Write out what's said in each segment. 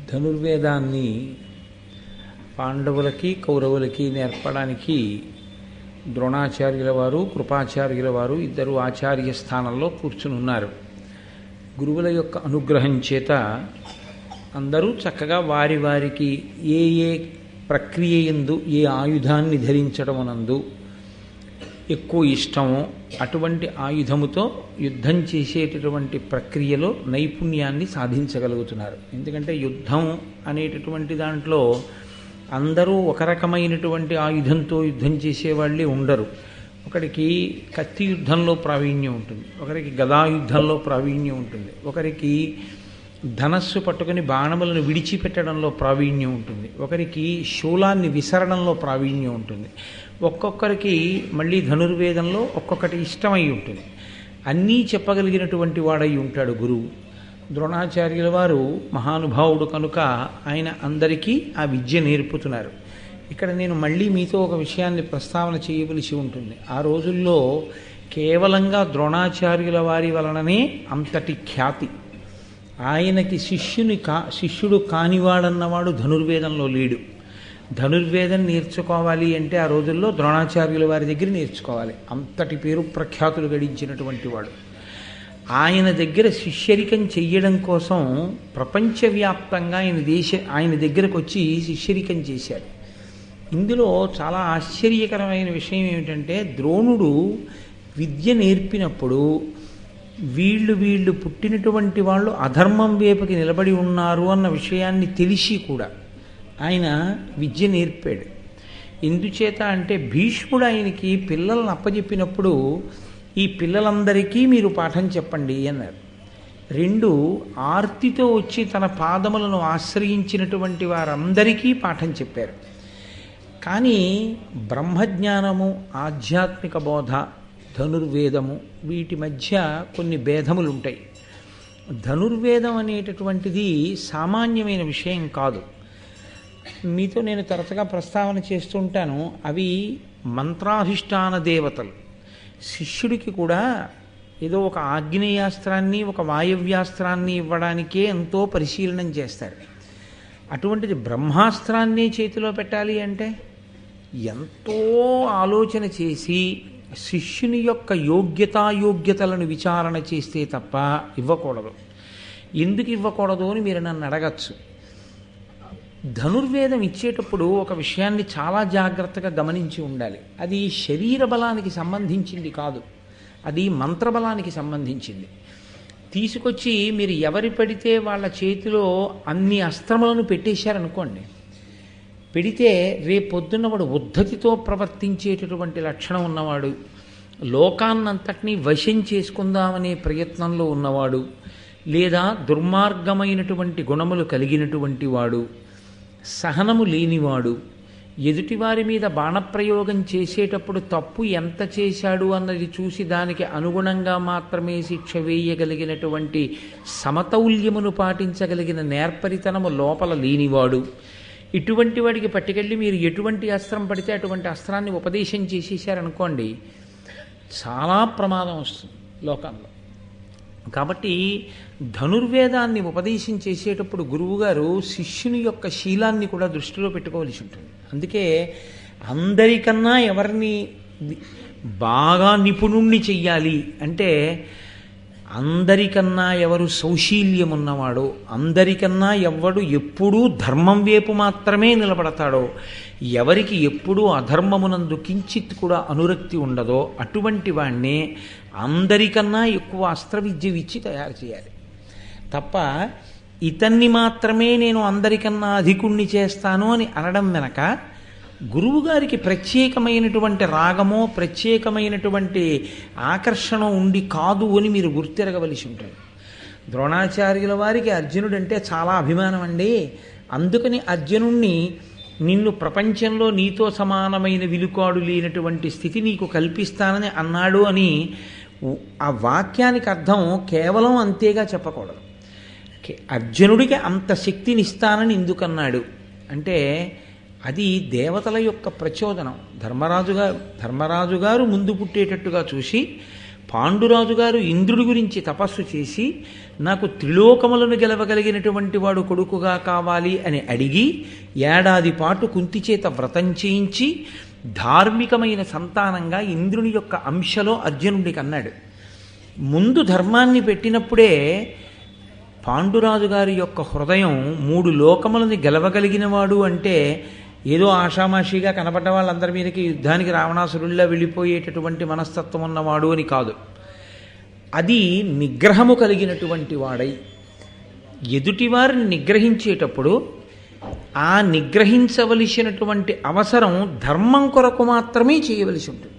ధనుర్వేదాన్ని పాండవులకి కౌరవులకి నేర్పడానికి ద్రోణాచార్యుల వారు కృపాచార్యుల వారు ఇద్దరు ఆచార్య స్థానంలో కూర్చుని ఉన్నారు. గురువుల యొక్క అనుగ్రహం చేత అందరూ చక్కగా వారి వారికి ఏ ఏ ప్రక్రియ యందు ఏ ఆయుధాన్ని ధరించడమునందు ఎక్కువ ఇష్టమో అటువంటి ఆయుధముతో యుద్ధం చేసేటటువంటి ప్రక్రియలో నైపుణ్యాన్ని సాధించగలుగుతున్నారు. ఎందుకంటే యుద్ధం అనేటటువంటి దాంట్లో అందరూ ఒక రకమైనటువంటి ఆయుధంతో యుద్ధం చేసేవాళ్ళే ఉండరు. ఒకరికి కత్తి యుద్ధంలో ప్రావీణ్యం ఉంటుంది, ఒకరికి గదాయుద్ధంలో ప్రావీణ్యం ఉంటుంది, ఒకరికి ధనస్సు పట్టుకుని బాణములను విడిచిపెట్టడంలో ప్రావీణ్యం ఉంటుంది, ఒకరికి శూలాన్ని విసరడంలో ప్రావీణ్యం ఉంటుంది, ఒక్కొక్కరికి మళ్ళీ ధనుర్వేదంలో ఒక్కొక్కటి ఇష్టమై ఉంటుంది. అన్నీ చెప్పగలిగినటువంటి వాడై ఉంటాడు గురువు. ద్రోణాచార్యుల వారు మహానుభావుడు కనుక ఆయన అందరికీ ఆ విద్య నేర్పుతున్నారు. ఇక్కడ నేను మళ్ళీ మీతో ఒక విషయాన్ని ప్రస్తావన చేయవలసి ఉంటుంది. ఆ రోజుల్లో కేవలంగా ద్రోణాచార్యుల వారి వలననే అంతటి ఖ్యాతి. ఆయనకి శిష్యుడు కానివాడన్నవాడు ధనుర్వేదంలో లేడు. ధనుర్వేదం నేర్చుకోవాలి అంటే ఆ రోజుల్లో ద్రోణాచార్యుల వారి దగ్గర నేర్చుకోవాలి. అంతటి పేరు ప్రఖ్యాతులు గడించినటువంటి వాడు. ఆయన దగ్గర శిష్యరికం చెయ్యడం కోసం ప్రపంచవ్యాప్తంగా ఆయన దగ్గరకు వచ్చి శిష్యరికం చేశారు. ఇందులో చాలా ఆశ్చర్యకరమైన విషయం ఏమిటంటే ద్రోణుడు విద్య నేర్పినప్పుడు వీళ్ళు పుట్టినటువంటి వాళ్ళు అధర్మం వైపుకి నిలబడి ఉన్నారు అన్న విషయాన్ని తెలిసి కూడా ఆయన విద్య నేర్పాడు. ఎందుచేత అంటే భీష్ముడు ఆయనకి పిల్లలను అప్పచెప్పినప్పుడు ఈ పిల్లలందరికీ మీరు పాఠం చెప్పండి అన్నారు. రెండు, ఆర్తితో వచ్చి తన పాదములను ఆశ్రయించినటువంటి వారందరికీ పాఠం చెప్పారు. కానీ బ్రహ్మజ్ఞానము, ఆధ్యాత్మిక బోధ, ధనుర్వేదము వీటి మధ్య కొన్ని భేదములు ఉంటాయి. ధనుర్వేదం అనేటటువంటిది సామాన్యమైన విషయం కాదు. మీతో నేను తరచుగా ప్రస్తావన చేస్తుంటాను. అవి మంత్రాధిష్టాన దేవతలు. శిష్యుడికి కూడా ఏదో ఒక ఆగ్నేయాస్త్రాన్ని ఒక వాయవ్యాస్త్రాన్ని ఇవ్వడానికే ఎంతో పరిశీలనం చేస్తారు. అటువంటిది బ్రహ్మాస్త్రాన్ని చేతిలో పెట్టాలి అంటే ఎంతో ఆలోచన చేసి శిష్యుని యొక్క యోగ్యతాయోగ్యతలను విచారణ చేస్తే తప్ప ఇవ్వకూడదు. ఎందుకు ఇవ్వకూడదు అని మీరు నన్ను అడగచ్చు. ధనుర్వేదం ఇచ్చేటప్పుడు ఒక విషయాన్ని చాలా జాగ్రత్తగా గమనించి ఉండాలి. అది శరీర బలానికి సంబంధించింది కాదు, అది మంత్రబలానికి సంబంధించింది. తీసుకొచ్చి మీరు ఎవరి పడితే వాళ్ళ చేతిలో అన్ని అస్త్రములను పెట్టేశారనుకోండి, పెడితే రేపొద్దున్న వాడు ఉద్ధతితో ప్రవర్తించేటటువంటి లక్షణం ఉన్నవాడు, లోకాన్నంతటినీ వశం చేసుకుందామనే ప్రయత్నంలో ఉన్నవాడు, లేదా దుర్మార్గమైనటువంటి గుణములు కలిగినటువంటి వాడు, సహనము లేనివాడు, ఎదుటివారి మీద బాణప్రయోగం చేసేటప్పుడు తప్పు ఎంత చేశాడు అన్నది చూసి దానికి అనుగుణంగా మాత్రమే శిక్ష వేయగలిగినటువంటి సమతౌల్యమును పాటించగలిగిన నేర్పరితనము లోపల లేనివాడు, ఇటువంటి వాడికి పట్టుకెళ్ళి మీరు ఎటువంటి అస్త్రం పడితే అటువంటి అస్త్రాన్ని ఉపదేశం చేసేసారనుకోండి, చాలా ప్రమాదం వస్తుంది లోకంలో. కాబట్టి ధనుర్వేదాన్ని ఉపదేశం చేసేటప్పుడు గురువుగారు శిష్యుని యొక్క శీలాన్ని కూడా దృష్టిలో పెట్టుకోవలసి ఉంటుంది. అందుకే అందరికన్నా ఎవరిని బాగా నిపుణుణ్ణి చెయ్యాలి అంటే అందరికన్నా ఎవరు సౌశీల్యం ఉన్నవాడో, అందరికన్నా ఎవడు ఎప్పుడూ ధర్మం వైపు మాత్రమే నిలబడతాడో, ఎవరికి ఎప్పుడూ అధర్మమునందు కించిత్ కూడా అనురక్తి ఉండదో అటువంటి వాణ్ణే అందరికన్నా ఎక్కువ అస్త్రవిద్య ఇచ్చి తయారు చేయాలి తప్ప ఇతన్ని మాత్రమే నేను అందరికన్నా అధికుణ్ణి చేస్తాను అని అనడం వెనక గురువుగారికి ప్రత్యేకమైనటువంటి రాగమో ప్రత్యేకమైనటువంటి ఆకర్షణ ఉండి కాదు అని మీరు గుర్తెరగవలసి ఉంటుంది. ద్రోణాచార్యుల వారికి అర్జునుడంటే చాలా అభిమానం అండి. అందుకని అర్జునుణ్ణి నిన్ను ప్రపంచంలో నీతో సమానమైన విలుకాడు లేనటువంటి స్థితి నీకు కల్పిస్తానని అన్నాడు అని ఆ వాక్యానికి అర్థం కేవలం అంతేగా చెప్పకూడదు. అర్జునుడికి అంత శక్తినిస్తానని ఎందుకన్నాడు అంటే అది దేవతల యొక్క ప్రచోదనం. ధర్మరాజు గారు ముందు పుట్టేటట్టుగా చూసి పాండురాజు గారు ఇంద్రుడి గురించి తపస్సు చేసి నాకు త్రిలోకములను గెలవగలిగినటువంటి వాడు కొడుకుగా కావాలి అని అడిగి ఏడాది పాటు కుంతి చేత వ్రతం చేయించి ధార్మికమైన సంతానంగా ఇంద్రుని యొక్క అంశలో అర్జునుడికి అన్నాడు. ముందు ధర్మాన్ని పెట్టినప్పుడే పాండురాజు గారి యొక్క హృదయం 3 లోకములని గెలవగలిగినవాడు అంటే ఏదో ఆషామాషిగా కనపడ్డ వాళ్ళందరి మీదకి యుద్ధానికి రావణాసురుల్లా వెళ్ళిపోయేటటువంటి మనస్తత్వం ఉన్నవాడు అని కాదు. అది నిగ్రహము కలిగినటువంటి వాడై ఎదుటివారిని నిగ్రహించేటప్పుడు ఆ నిగ్రహించవలసినటువంటి అవసరం ధర్మం కొరకు మాత్రమే చేయవలసి ఉంటుంది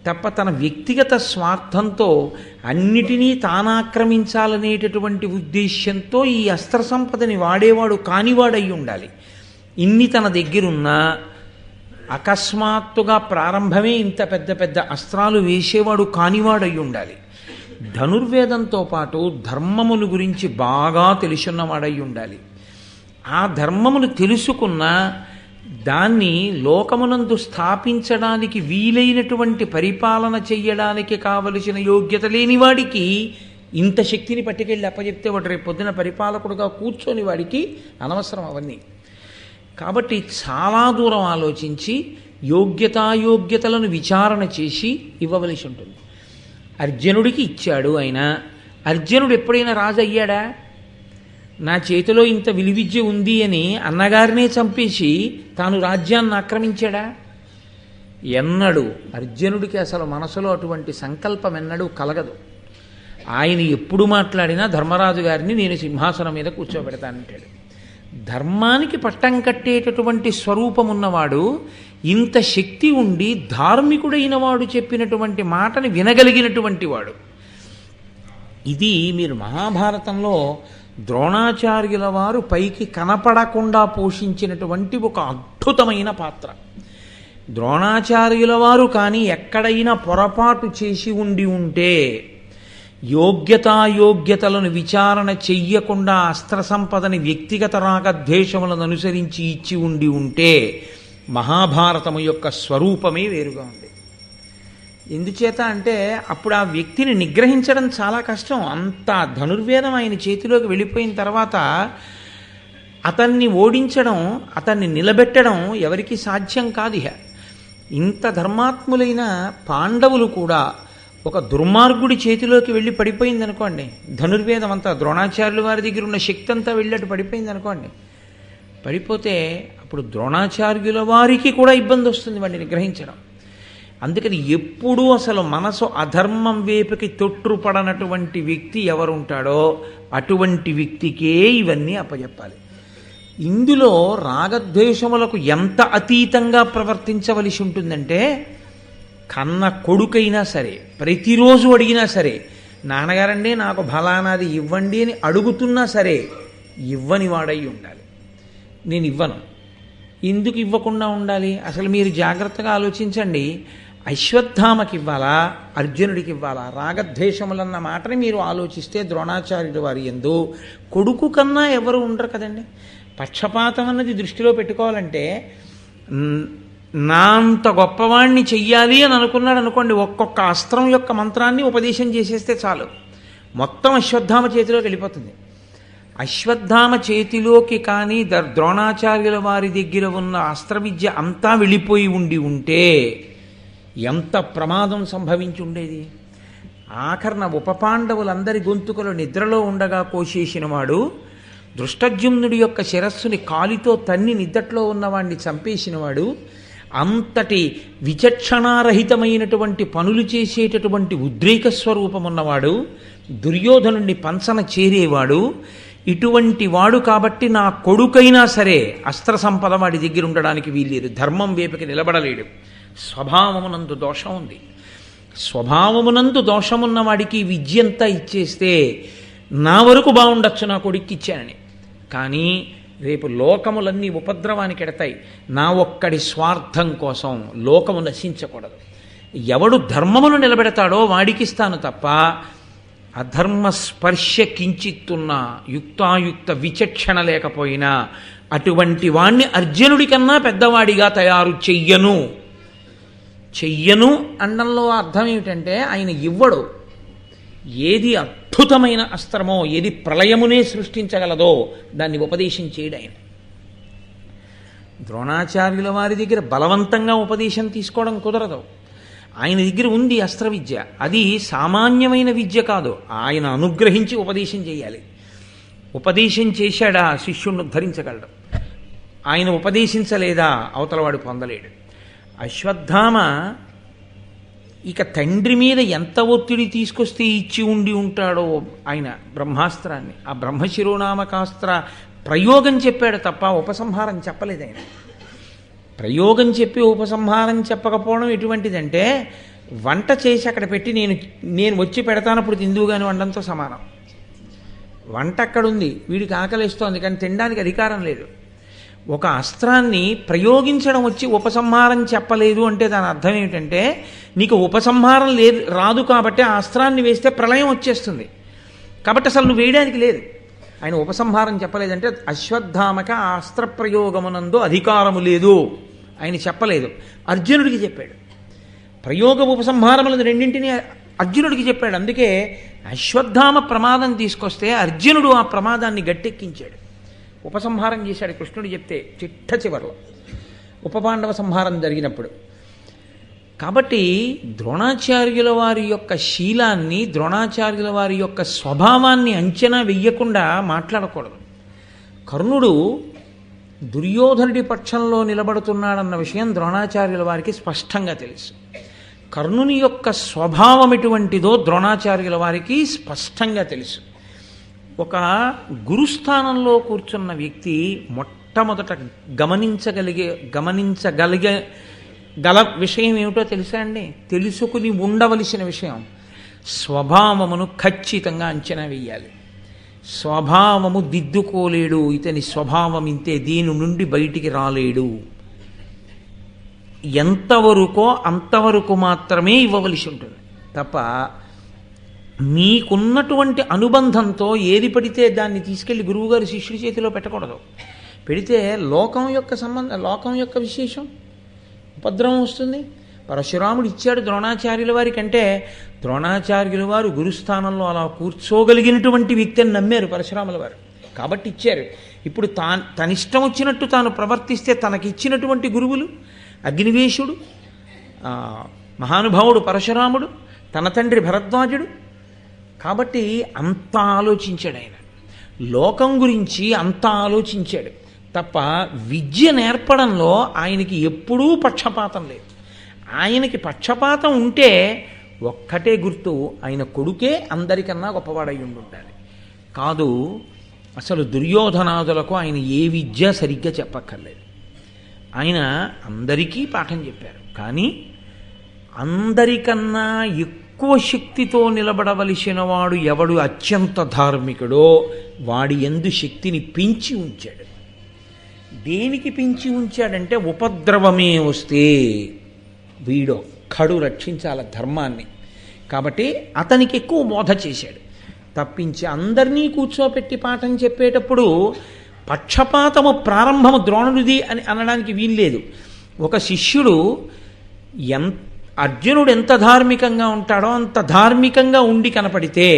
తప్ప తన వ్యక్తిగత స్వార్థంతో అన్నిటినీ తానాక్రమించాలనేటటువంటి ఉద్దేశ్యంతో ఈ అస్త్ర సంపదని వాడేవాడు కానివాడై ఉండాలి. ఇన్ని తన దగ్గరున్నా అకస్మాత్తుగా ప్రారంభమే ఇంత పెద్ద పెద్ద అస్త్రాలు వేసేవాడు కానివాడై ఉండాలి. ధనుర్వేదంతో పాటు ధర్మముల గురించి బాగా తెలుసున్నవాడై ఉండాలి. ఆ ధర్మమును తెలుసుకున్న దాన్ని లోకమునందు స్థాపించడానికి వీలైనటువంటి పరిపాలన చెయ్యడానికి కావలసిన యోగ్యత లేని వాడికి ఇంత శక్తిని పట్టుకెళ్ళి అప్పచెప్తే వాడు రేపు పొద్దున పరిపాలకుడుగా కూర్చొని వాడికి అనవసరం అవన్నీ. కాబట్టి చాలా దూరం ఆలోచించి యోగ్యతాయోగ్యతలను విచారణ చేసి ఇవ్వవలసి ఉంటుంది. అర్జునుడికి ఇచ్చాడు. ఆయన అర్జునుడు ఎప్పుడైనా రాజు అయ్యాడా? నా చేతిలో ఇంత విలువిద్య ఉంది అని అన్నగారినే చంపేసి తాను రాజ్యాన్ని ఆక్రమించాడా? ఎన్నడూ అర్జునుడికి అసలు మనసులో అటువంటి సంకల్పం ఎన్నడూ కలగదు. ఆయన ఎప్పుడు మాట్లాడినా ధర్మరాజు గారిని నేను సింహాసనం మీద కూర్చోబెడతానంటాడు. ధర్మానికి పట్టం కట్టేటటువంటి స్వరూపం ఉన్నవాడు, ఇంత శక్తి ఉండి ధార్మికుడైన వాడు చెప్పినటువంటి మాటని వినగలిగినటువంటి వాడు. ఇది మీరు మహాభారతంలో ద్రోణాచార్యుల వారు పైకి కనపడకుండా పోషించినటువంటి ఒక అద్భుతమైన పాత్ర. ద్రోణాచార్యుల వారు కానీ ఎక్కడైనా పొరపాటు చేసి ఉంటే యోగ్యతాయోగ్యతలను విచారణ చెయ్యకుండా అస్త్ర సంపదని వ్యక్తిగత రాగద్వేషములను అనుసరించి ఇచ్చి ఉంటే మహాభారతము యొక్క స్వరూపమే వేరుగా ఉంది. ఎందుచేత అంటే అప్పుడు ఆ వ్యక్తిని నిగ్రహించడం చాలా కష్టం. అంత ధనుర్వేదం ఆయన చేతిలోకి వెళ్ళిపోయిన తర్వాత అతన్ని ఓడించడం, అతన్ని నిలబెట్టడం ఎవరికి సాధ్యం కాదు. ఇంత ధర్మాత్ములైన పాండవులు కూడా ఒక దుర్మార్గుడి చేతిలోకి వెళ్ళి పడిపోయింది అనుకోండి, ధనుర్వేదం అంతా ద్రోణాచార్యుల వారి దగ్గర ఉన్న శక్తి అంతా వెళ్ళట్టు పడిపోయింది అనుకోండి, పడిపోతే అప్పుడు ద్రోణాచార్యుల వారికి కూడా ఇబ్బంది వస్తుంది వాడిని నిగ్రహించడం. అందుకని ఎప్పుడూ అసలు మనసు అధర్మం వైపుకి తొట్టుపడనటువంటి వ్యక్తి ఎవరుంటాడో అటువంటి వ్యక్తికే ఇవన్నీ అప్పచెప్పాలి. ఇందులో రాగద్వేషములకు ఎంత అతీతంగా ప్రవర్తించవలసి ఉంటుందంటే, కన్న కొడుకైనా సరే ప్రతిరోజు అడిగినా సరే, నాన్నగారండి నాకు ఫలానాది ఇవ్వండి అని అడుగుతున్నా సరే ఇవ్వని వాడై ఉండాలి. నేను ఇవ్వను. ఎందుకు ఇవ్వకుండా ఉండాలి? అసలు మీరు జాగ్రత్తగా ఆలోచించండి. అశ్వత్థామకి ఇవ్వాలా, అర్జునుడికి ఇవ్వాలా? రాగద్వేషములన్న మాటని మీరు ఆలోచిస్తే ద్రోణాచార్యుడు వారి యందు కొడుకు కన్నా ఎవరు ఉండరు కదండి. పక్షపాతం అన్నది దృష్టిలో పెట్టుకోవాలంటే, నా అంత గొప్పవాణ్ణి చెయ్యాలి అని అనుకున్నాడు అనుకోండి, ఒక్కొక్క అస్త్రం యొక్క మంత్రాన్ని ఉపదేశం చేసేస్తే చాలు, మొత్తం అశ్వత్థామ చేతిలోకి వెళ్ళిపోతుంది. అశ్వత్థామ చేతిలోకి కానీ ద్రోణాచార్యుల వారి దగ్గర ఉన్న అస్త్ర విద్య అంతా వెళ్ళిపోయి ఉంటే ఎంత ప్రమాదం సంభవించి ఉండేది. ఆఖరణ ఉపపాండవులందరి గొంతుకలు నిద్రలో ఉండగా కోసేసినవాడు, దృష్టజుమ్నుడి యొక్క శిరస్సుని కాలితో తన్ని నిద్దట్లో ఉన్నవాడిని చంపేసినవాడు, అంతటి విచక్షణారహితమైనటువంటి పనులు చేసేటటువంటి ఉద్రేక స్వరూపం ఉన్నవాడు, దుర్యోధనుడిని పంచన చేరేవాడు, ఇటువంటి వాడు కాబట్టి నా కొడుకైనా సరే అస్త్ర సంపద వాడి దగ్గర ఉండడానికి వీల్లేదు, ధర్మం వైపుకి నిలబడలేడు. స్వభావమునందు దోషం ఉంది. స్వభావమునందు దోషమున్న వాడికి విద్యంతా ఇచ్చేస్తే నా వరకు బాగుండొచ్చు నా కొడుక్కి ఇచ్చానని, కానీ రేపు లోకములన్నీ ఉపద్రవానికి ఎడతాయి. నా ఒక్కడి స్వార్థం కోసం లోకము నశించకూడదు. ఎవడు ధర్మమును నిలబెడతాడో వాడికిస్తాను తప్ప అధర్మ స్పర్శ కించిత్తున్నా యుక్తాయుక్త విచక్షణ లేకపోయినా అటువంటి వాణ్ణి అర్జునుడి కన్నా పెద్దవాడిగా తయారు చెయ్యను. చెయ్యను అనడంలో అర్థం ఏమిటంటే ఆయన ఇవ్వడు, ఏది అద్భుతమైన అస్త్రమో, ఏది ప్రళయమునే సృష్టించగలదో దాన్ని ఉపదేశం చేయడు ఆయన. ద్రోణాచార్యుల వారి దగ్గర బలవంతంగా ఉపదేశం తీసుకోవడం కుదరదు. ఆయన దగ్గర ఉంది అస్త్ర విద్య. అది సామాన్యమైన విద్య కాదు, ఆయన అనుగ్రహించి ఉపదేశం చేయాలి. ఉపదేశం చేశాడా శిష్యుణ్ణి ఉద్ధరించగలడు. ఆయన ఉపదేశించలేదా అవతలవాడు పొందలేడు. అశ్వత్థామ ఇక తండ్రి మీద ఎంత ఒత్తిడి తీసుకొస్తే ఇచ్చి ఉండి ఉంటాడో ఆయన బ్రహ్మాస్త్రాన్ని. ఆ బ్రహ్మశిరోనామకాస్త్ర ప్రయోగం చెప్పాడు తప్ప ఉపసంహారం చెప్పలేదు ఆయన. ప్రయోగం చెప్పి ఉపసంహారం చెప్పకపోవడం ఎటువంటిదంటే, వంట చేసి అక్కడ పెట్టి నేను వచ్చి పెడతానప్పుడు తిందువు కానీ వండంతో సమానం. వంట అక్కడుంది, వీడికి ఆకలిస్తోంది కానీ తినడానికి అధికారం లేదు. ఒక అస్త్రాన్ని ప్రయోగించడం వచ్చి ఉపసంహారం చెప్పలేదు అంటే దాని అర్థం ఏమిటంటే, నీకు ఉపసంహారం లేదు రాదు కాబట్టి ఆ అస్త్రాన్ని వేస్తే ప్రళయం వచ్చేస్తుంది కాబట్టి అసలు నువ్వు వేయడానికి లేదు. ఆయన ఉపసంహారం చెప్పలేదంటే అశ్వత్థామక ఆ అస్త్ర ప్రయోగమునందు అధికారము లేదు ఆయన చెప్పలేదు. అర్జునుడికి చెప్పాడు. ప్రయోగ ఉపసంహారములను రెండింటినీ అర్జునుడికి చెప్పాడు. అందుకే అశ్వత్థామ ప్రమాదం తీసుకొస్తే అర్జునుడు ఆ ప్రమాదాన్ని గట్టెక్కించాడు, ఉపసంహారం చేశాడు. కృష్ణుడు చెప్తే చిట్ట చివరిలో ఉపపాండవ సంహారం జరిగినప్పుడు. కాబట్టి ద్రోణాచార్యుల వారి యొక్క శీలాన్ని, ద్రోణాచార్యుల వారి యొక్క స్వభావాన్ని అంచనా వెయ్యకుండా మాట్లాడకూడదు. కర్ణుడు దుర్యోధనుడి పక్షంలో నిలబడుతున్నాడన్న విషయం ద్రోణాచార్యుల వారికి స్పష్టంగా తెలుసు. కర్ణుని యొక్క స్వభావం ఎటువంటిదో ద్రోణాచార్యుల వారికి స్పష్టంగా తెలుసు. ఒక గురుస్థానంలో కూర్చున్న వ్యక్తి మొట్టమొదట గల విషయం ఏమిటో తెలుసా అండి? తెలుసుకుని ఉండవలసిన విషయం స్వభావమును ఖచ్చితంగా అంచనా వేయాలి. స్వభావము దిద్దుకోలేడు, ఇతని స్వభావం ఇంతే, దీని నుండి బయటికి రాలేడు. ఎంతవరకో అంతవరకు మాత్రమే ఇవ్వవలసి ఉంటుంది తప్ప మీకున్నటువంటి అనుబంధంతో ఏది పడితే దాన్ని తీసుకెళ్లి గురువుగారి శిష్యుడి చేతిలో పెట్టకూడదు. పెడితే లోకం యొక్క విశేషం ఉపద్రవం వస్తుంది. పరశురాముడు ఇచ్చాడు ద్రోణాచార్యుల వారి కంటే, ద్రోణాచార్యుల వారు గురుస్థానంలో అలా కూర్చోగలిగినటువంటి వ్యక్తిని నమ్మారు పరశురాముల వారు కాబట్టి ఇచ్చారు. ఇప్పుడు తనిష్టం వచ్చినట్టు తాను ప్రవర్తిస్తే తనకిచ్చినటువంటి గురువులు అగ్నివేశుడు, మహానుభావుడు పరశురాముడు, తన తండ్రి భరద్వాజుడు. కాబట్టి అంత ఆలోచించాడు ఆయన, లోకం గురించి అంత ఆలోచించాడు తప్ప విద్య నేర్పడంలో ఆయనకి ఎప్పుడూ పక్షపాతం లేదు. ఆయనకి పక్షపాతం ఉంటే ఒక్కటే గుర్తు, ఆయన కొడుకే అందరికన్నా గొప్పవాడై ఉండాలి. కాదు, అసలు దుర్యోధనాదులకు ఆయన ఏ విద్య సరిగ్గా చెప్పక్కర్లేదు. ఆయన అందరికీ పాఠం చెప్పారు. కానీ అందరికన్నా ఎక్కువ శక్తితో నిలబడవలసిన వాడు ఎవడు అత్యంత ధార్మికుడో వాడి యందు శక్తిని పెంచి ఉంచాడు. దేనికి పెంచి ఉంచాడంటే, ఉపద్రవమే వస్తే వీడొక్కడు రక్షించాల ధర్మాన్ని. కాబట్టి అతనికి ఎక్కువ బోధ చేశాడు తప్పించి అందరినీ కూర్చోపెట్టి పాఠం చెప్పేటప్పుడు పక్షపాతము ప్రారంభము ద్రోణుడిది అని అనడానికి వీల్లేదు. ఒక శిష్యుడు అర్జునుడు ఎంత ధార్మికంగా ఉంటాడో అంత ధార్మికంగా ఉండి కనపడితే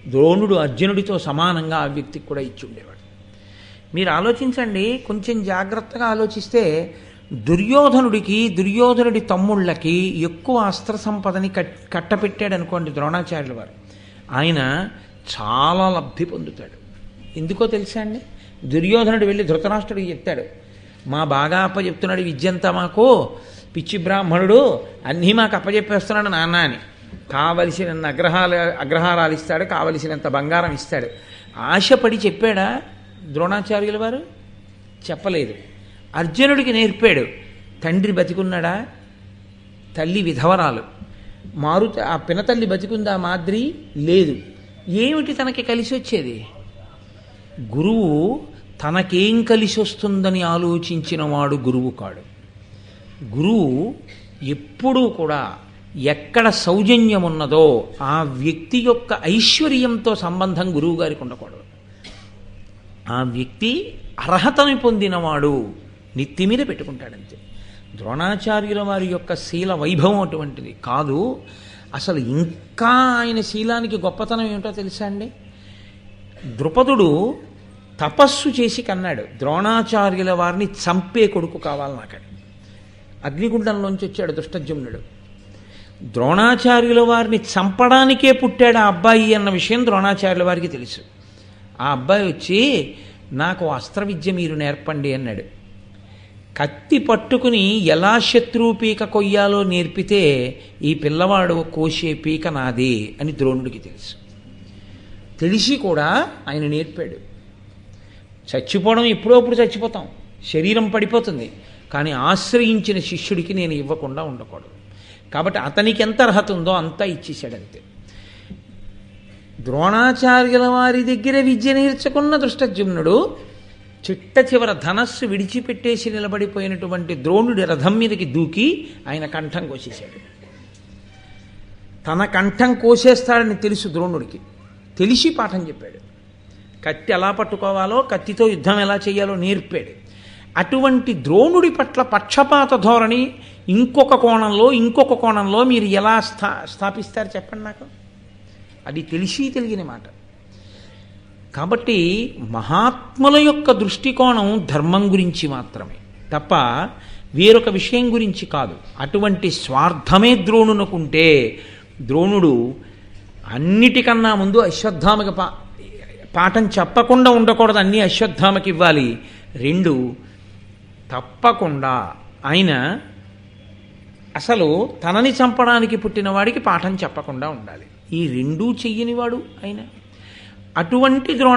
ద్రోణుడు అర్జునుడితో సమానంగా ఆ వ్యక్తికి కూడా ఇచ్చి ఉండేవాడు. మీరు ఆలోచించండి, కొంచెం జాగ్రత్తగా ఆలోచిస్తే దుర్యోధనుడి తమ్ముళ్ళకి ఎక్కువ అస్త్ర సంపదని కట్టపెట్టాడు అనుకోండి ద్రోణాచార్యుల వారు, ఆయన చాలా లబ్ధి పొందుతాడు. ఎందుకో తెలుసా అండి? దుర్యోధనుడు వెళ్ళి ధృతరాష్ట్రుడికి చెప్తాడు, మా బాగా అప్పచెప్తున్నాడు విద్యంతా మాకు, పిచ్చి బ్రాహ్మణుడు అన్నీ మాకు అప్పచెప్పేస్తున్నాడు నాన్న అని. కావలసినంత అగ్రహారాలు ఇస్తాడు, కావలసినంత బంగారం ఇస్తాడు. ఆశపడి చెప్పాడా ద్రోణాచార్యుల వారు? చెప్పలేదు. అర్జునుడికి నేర్పాడు. తండ్రి బతికున్నాడా? తల్లి విధవరాలు. ఆ పినతల్లి బతికుందా మాద్రి? లేదు. ఏమిటి తనకి కలిసి వచ్చేది? గురువు తనకేం కలిసి వస్తుందని ఆలోచించిన వాడు గురువు కాడు. గురువు ఎప్పుడూ కూడా ఎక్కడ సౌజన్యం ఉన్నదో ఆ వ్యక్తి యొక్క ఐశ్వర్యంతో సంబంధం గురువు గారికి ఉండకూడదు. ఆ వ్యక్తి అర్హతని పొందినవాడు నెత్తి మీద పెట్టుకుంటాడంతే. ద్రోణాచార్యుల వారి యొక్క శీల వైభవం అటువంటిది కాదు. అసలు ఇంకా ఆయన శీలానికి గొప్పతనం ఏమిటో తెలుసా అండి? ద్రుపదుడు తపస్సు చేసి కన్నాడు, ద్రోణాచార్యుల వారిని చంపే కొడుకు కావాలి నాకని. అగ్నిగుండంలోంచి వచ్చాడు దుష్టజుమ్నుడు. ద్రోణాచార్యుల వారిని చంపడానికే పుట్టాడు ఆ అబ్బాయి అన్న విషయం ద్రోణాచార్యుల వారికి తెలుసు. ఆ అబ్బాయి వచ్చి, నాకు అస్త్ర విద్య మీరు నేర్పండి అన్నాడు. కత్తి పట్టుకుని ఎలా శత్రువు పీక కొయ్యాలో నేర్పితే ఈ పిల్లవాడు కోసే పీక నాదే అని ద్రోణుడికి తెలుసు. తెలిసి కూడా ఆయన నేర్పాడు. చచ్చిపోవడం ఎప్పుడోప్పుడు చచ్చిపోతాం, శరీరం పడిపోతుంది, కానీ ఆశ్రయించిన శిష్యుడికి నేను ఇవ్వకుండా ఉండకూడదు. కాబట్టి అతనికి ఎంత అర్హత ఉందో అంతా ఇచ్చేసాడంతే. ద్రోణాచార్యుల వారి దగ్గర విద్య నేర్చుకున్న ధృష్టద్యుమ్నుడు చిట్ట చివర ధనస్సు విడిచిపెట్టేసి నిలబడిపోయినటువంటి ద్రోణుడి రథం మీదకి దూకి ఆయన కంఠం కోసేశాడు. తన కంఠం కోసేస్తాడని తెలుసు ద్రోణుడికి, తెలిసి పాఠం చెప్పాడు. కత్తి ఎలా పట్టుకోవాలో, కత్తితో యుద్ధం ఎలా చేయాలో నేర్పాడు. అటువంటి ద్రోణుడి పట్ల పక్షపాత ధోరణి ఇంకొక కోణంలో మీరు ఎలా స్థాపిస్తారు చెప్పండి నాకు? అది తెలిసి తెలియని మాట. కాబట్టి మహాత్ముల యొక్క దృష్టికోణం ధర్మం గురించి మాత్రమే తప్ప వేరొక విషయం గురించి కాదు. అటువంటి స్వార్థమే ద్రోణునకుంటే ద్రోణుడు అన్నిటికన్నా ముందు అశ్వత్థామకి పాఠం చెప్పకుండా ఉండకూడదు, అన్నీ అశ్వత్థామకి ఇవ్వాలి. 2, తప్పకుండా ఆయన అసలు తనని చంపడానికి పుట్టిన వాడికి పాఠం చెప్పకుండా ఉండాలి. ఈ 2 చెయ్యనివాడు ఆయన. అటువంటి ద్రోణ